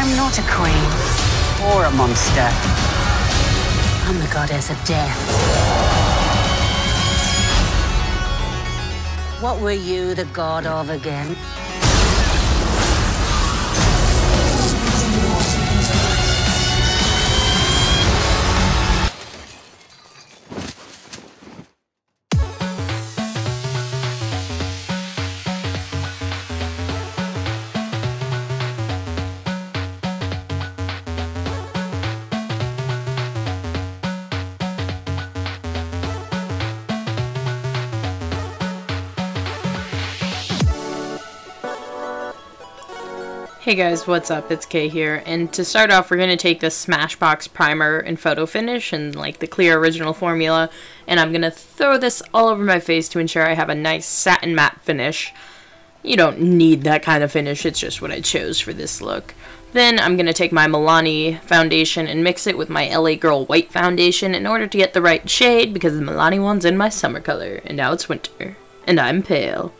I'm not a queen or a monster. I'm the goddess of death. What were you the god of again? Hey guys, what's up? It's Kay here, and to start off we're going to take the Smashbox primer and photo finish and like the clear original formula, and I'm going to throw this all over my face to ensure I have a nice satin matte finish. You don't need that kind of finish, it's just what I chose for this look. Then I'm going to take my Milani foundation and mix it with my LA Girl white foundation in order to get the right shade, because the Milani one's in my summer color, and now it's winter, and I'm pale.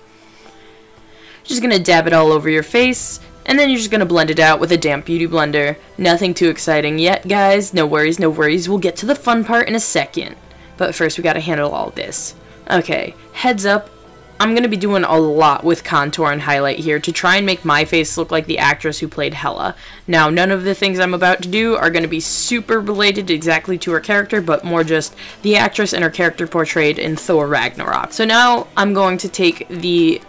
Just going to dab it all over your face. And then you're just going to blend it out with a damp beauty blender. Nothing too exciting yet, guys. No worries, no worries. We'll get to the fun part in a second. But first, we got to handle all this. Okay, heads up. I'm going to be doing a lot with contour and highlight here to try and make my face look like the actress who played Hela. Now, none of the things I'm about to do are going to be super related exactly to her character, but more just the actress and her character portrayed in Thor Ragnarok. So now, I'm going to take the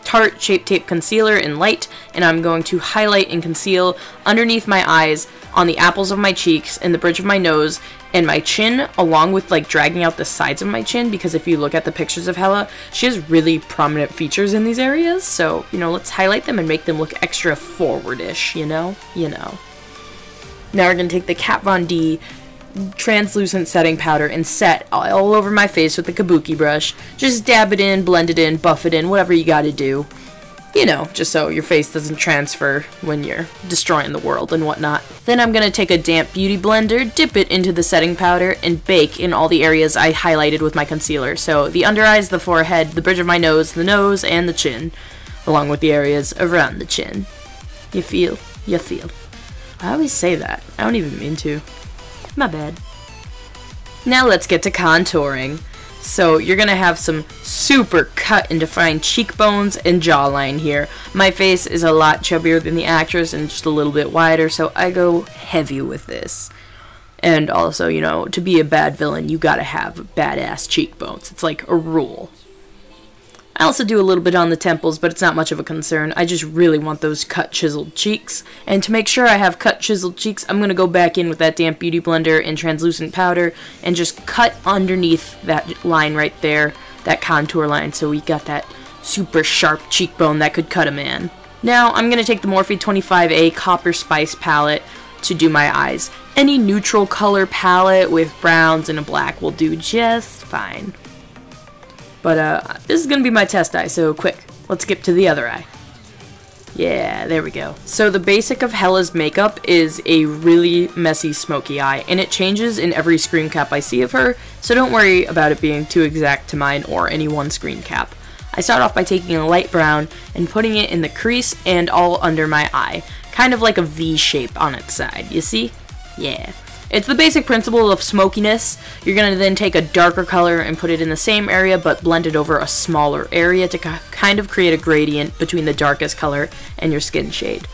Tarte Shape Tape Concealer in light, and I'm going to highlight and conceal underneath my eyes, on the apples of my cheeks, and the bridge of my nose, and my chin, along with like dragging out the sides of my chin, because if you look at the pictures of Hela, she has really prominent features in these areas, so, you know, let's highlight them and make them look extra forward-ish, you know? Now we're going to take the Kat Von D translucent setting powder and set all over my face with the kabuki brush. Just dab it in, blend it in, buff it in, whatever you gotta do. You know, just so your face doesn't transfer when you're destroying the world and whatnot. Then I'm gonna take a damp beauty blender, dip it into the setting powder, and bake in all the areas I highlighted with my concealer. So the under eyes, the forehead, the bridge of my nose, the nose, and the chin, along with the areas around the chin. You feel? You feel. I always say that. I don't even mean to. My bad. Now let's get to contouring. So you're gonna have some super cut and defined cheekbones and jawline here. My face is a lot chubbier than the actress and just a little bit wider, so I go heavy with this. And also, you know, to be a bad villain, you gotta have badass cheekbones. It's like a rule. I also do a little bit on the temples, but it's not much of a concern. I just really want those cut chiseled cheeks. And to make sure I have cut chiseled cheeks, I'm going to go back in with that damp beauty blender and translucent powder and just cut underneath that line right there, that contour line, so we got that super sharp cheekbone that could cut a man. Now I'm going to take the Morphe 25A Copper Spice palette to do my eyes. Any neutral color palette with browns and a black will do just fine. But this is going to be my test eye, so quick, let's skip to the other eye. Yeah, there we go. So the basic of Hela's makeup is a really messy smoky eye, and it changes in every screen cap I see of her, so don't worry about it being too exact to mine or any one screen cap. I start off by taking a light brown and putting it in the crease and all under my eye, kind of like a V shape on its side, you see? Yeah. It's the basic principle of smokiness. You're going to then take a darker color and put it in the same area but blend it over a smaller area to kind of create a gradient between the darkest color and your skin shade.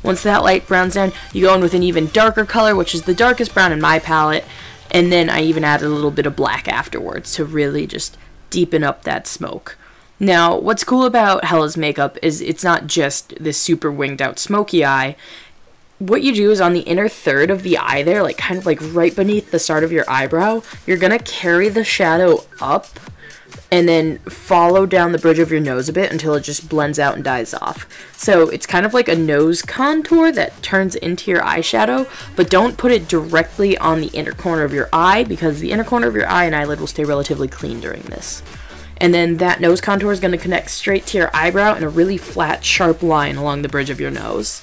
Once that light browns down, you go in with an even darker color, which is the darkest brown in my palette, and then I even add a little bit of black afterwards to really just deepen up that smoke. Now, what's cool about Hela's makeup is it's not just this super winged out smoky eye. What you do is on the inner third of the eye there, like kind of like right beneath the start of your eyebrow, you're going to carry the shadow up and then follow down the bridge of your nose a bit until it just blends out and dies off. So it's kind of like a nose contour that turns into your eyeshadow, but don't put it directly on the inner corner of your eye, because the inner corner of your eye and eyelid will stay relatively clean during this. And then that nose contour is going to connect straight to your eyebrow in a really flat, sharp line along the bridge of your nose.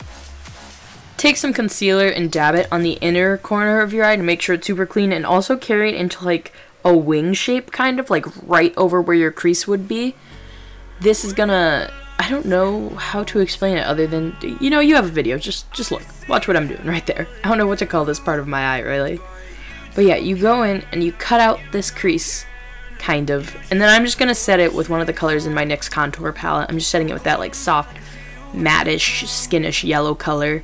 Take some concealer and dab it on the inner corner of your eye to make sure it's super clean, and also carry it into like a wing shape, kind of like right over where your crease would be. This is gonna I don't know how to explain it other than, you know, you have a video, just look. Watch what I'm doing right there. I don't know what to call this part of my eye, really. But yeah, you go in and you cut out this crease, kind of. And then I'm just going to set it with one of the colors in my NYX contour palette. I'm just setting it with that like soft, matte-ish, skinish yellow color.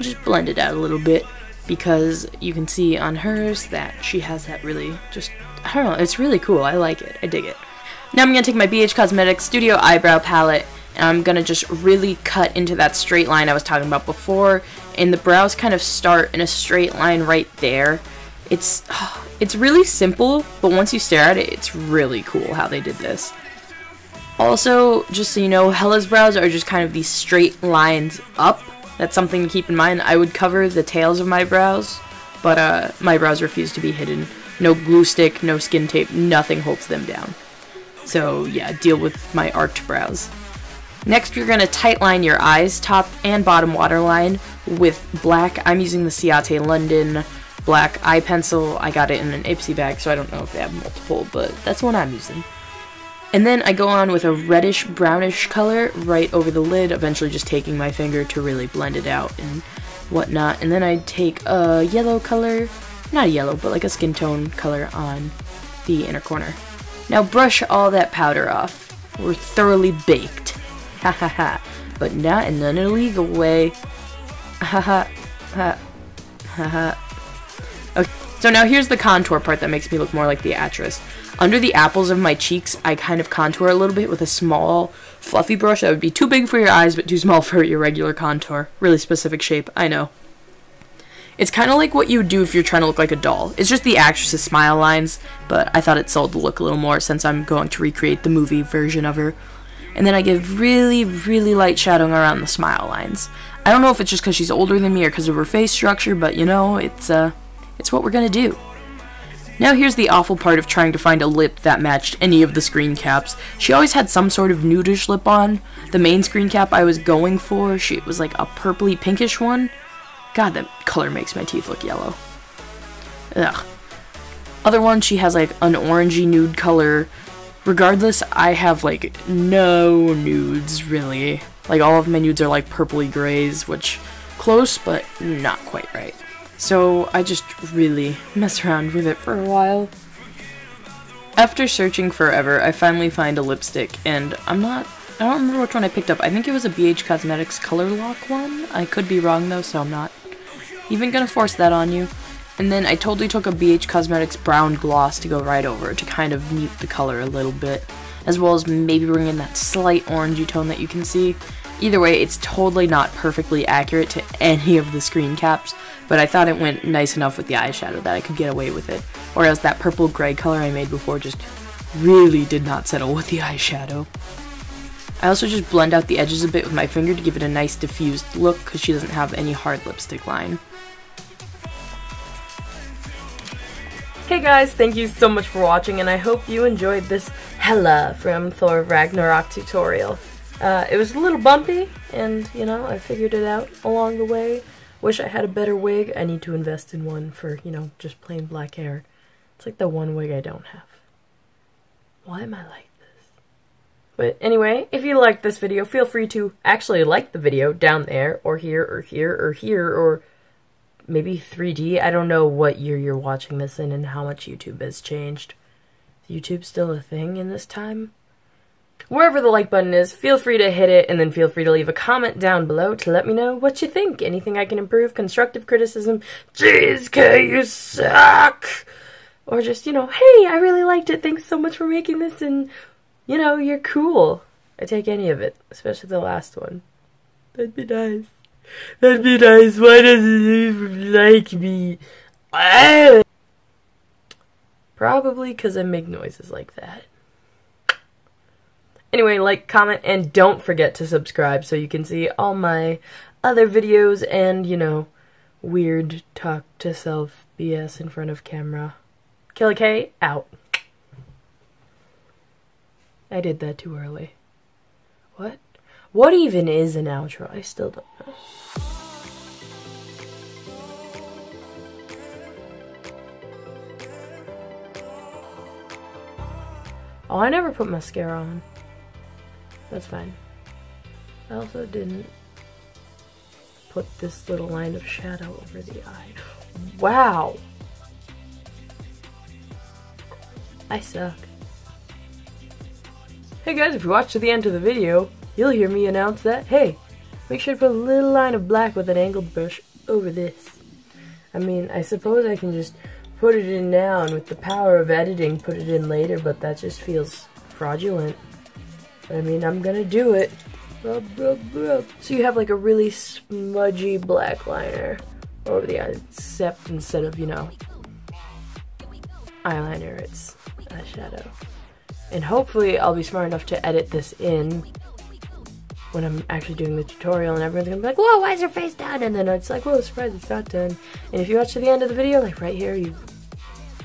Just blend it out a little bit because you can see on hers that she has that really just, I don't know, it's really cool. I like it. I dig it. Now I'm going to take my BH Cosmetics Studio Eyebrow Palette and I'm going to just really cut into that straight line I was talking about before. And the brows kind of start in a straight line right there. It's really simple, but once you stare at it, it's really cool how they did this. Also, just so you know, Hela's brows are just kind of these straight lines up. That's something to keep in mind. I would cover the tails of my brows, but my brows refuse to be hidden. No glue stick, no skin tape, nothing holds them down. So yeah, deal with my arched brows. Next, you're going to tightline your eyes, top and bottom waterline with black. I'm using the Ciate London black eye pencil. I got it in an Ipsy bag, so I don't know if they have multiple, but that's what I'm using. And then I go on with a reddish brownish color right over the lid, eventually just taking my finger to really blend it out and whatnot. And then I take a yellow color, not a yellow, but like a skin tone color on the inner corner. Now brush all that powder off. We're thoroughly baked. Ha ha ha. But not in an illegal way. Ha ha ha ha ha. Okay, so now here's the contour part that makes me look more like the actress. Under the apples of my cheeks, I kind of contour a little bit with a small, fluffy brush that would be too big for your eyes, but too small for your regular contour. Really specific shape, I know. It's kind of like what you would do if you're trying to look like a doll. It's just the actress's smile lines, but I thought it sold the look a little more since I'm going to recreate the movie version of her. And then I give really, really light shadowing around the smile lines. I don't know if it's just because she's older than me or because of her face structure, but you know, it's what we're gonna do. Now here's the awful part of trying to find a lip that matched any of the screen caps. She always had some sort of nudish lip on. The main screen cap I was going for, it was like a purpley pinkish one. God, that color makes my teeth look yellow. Ugh. Other one, she has like an orangey nude color. Regardless, I have like no nudes really. Like all of my nudes are like purpley grays, which close but not quite right. So I just really mess around with it for a while. After searching forever, I finally find a lipstick, and I don't remember which one I picked up. I think it was a BH Cosmetics Color Lock one. I could be wrong though, so I'm not even gonna force that on you. And then I totally took a BH Cosmetics Brown Gloss to go right over to kind of mute the color a little bit, as well as maybe bring in that slight orangey tone that you can see. Either way, it's totally not perfectly accurate to any of the screen caps, but I thought it went nice enough with the eyeshadow that I could get away with it. Whereas that purple gray color I made before just really did not settle with the eyeshadow. I also just blend out the edges a bit with my finger to give it a nice diffused look because she doesn't have any hard lipstick line. Hey guys, thank you so much for watching, and I hope you enjoyed this Hela from Thor Ragnarok tutorial. It was a little bumpy, and, you know, I figured it out along the way. Wish I had a better wig. I need to invest in one for, you know, just plain black hair. It's like the one wig I don't have. Why am I like this? But anyway, if you liked this video, feel free to actually like the video down there, or here, or here, or here, or maybe 3D. I don't know what year you're watching this in and how much YouTube has changed. Is YouTube still a thing in this time? Wherever the like button is, feel free to hit it, and then feel free to leave a comment down below to let me know what you think. Anything I can improve, constructive criticism, jeez, Kay, you suck! Or just, you know, hey, I really liked it, thanks so much for making this, and, you know, you're cool. I take any of it, especially the last one. That'd be nice. That'd be nice. Why doesn't he even like me? Probably because I make noises like that. Anyway, like, comment, and don't forget to subscribe so you can see all my other videos and, you know, weird talk to self BS in front of camera. Killer K, out. I did that too early. What? What even is an outro? I still don't know. Oh, I never put mascara on. That's fine. I also didn't put this little line of shadow over the eye. Wow! I suck. Hey guys, if you watch to the end of the video, you'll hear me announce that, hey, make sure to put a little line of black with an angled brush over this. I mean, I suppose I can just put it in now and with the power of editing put it in later, but that just feels fraudulent. But I mean, I'm gonna do it. Rub, rub, rub. So you have like a really smudgy black liner over the eye, except instead of, you know, eyeliner, it's eyeshadow. And hopefully I'll be smart enough to edit this in when I'm actually doing the tutorial, and everyone's gonna be like, whoa, why is her face done? And then it's like, whoa, surprise, it's not done. And if you watch to the end of the video, like right here, you've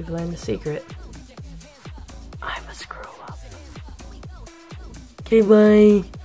learned the secret. I'm a screw up. Okay, bye.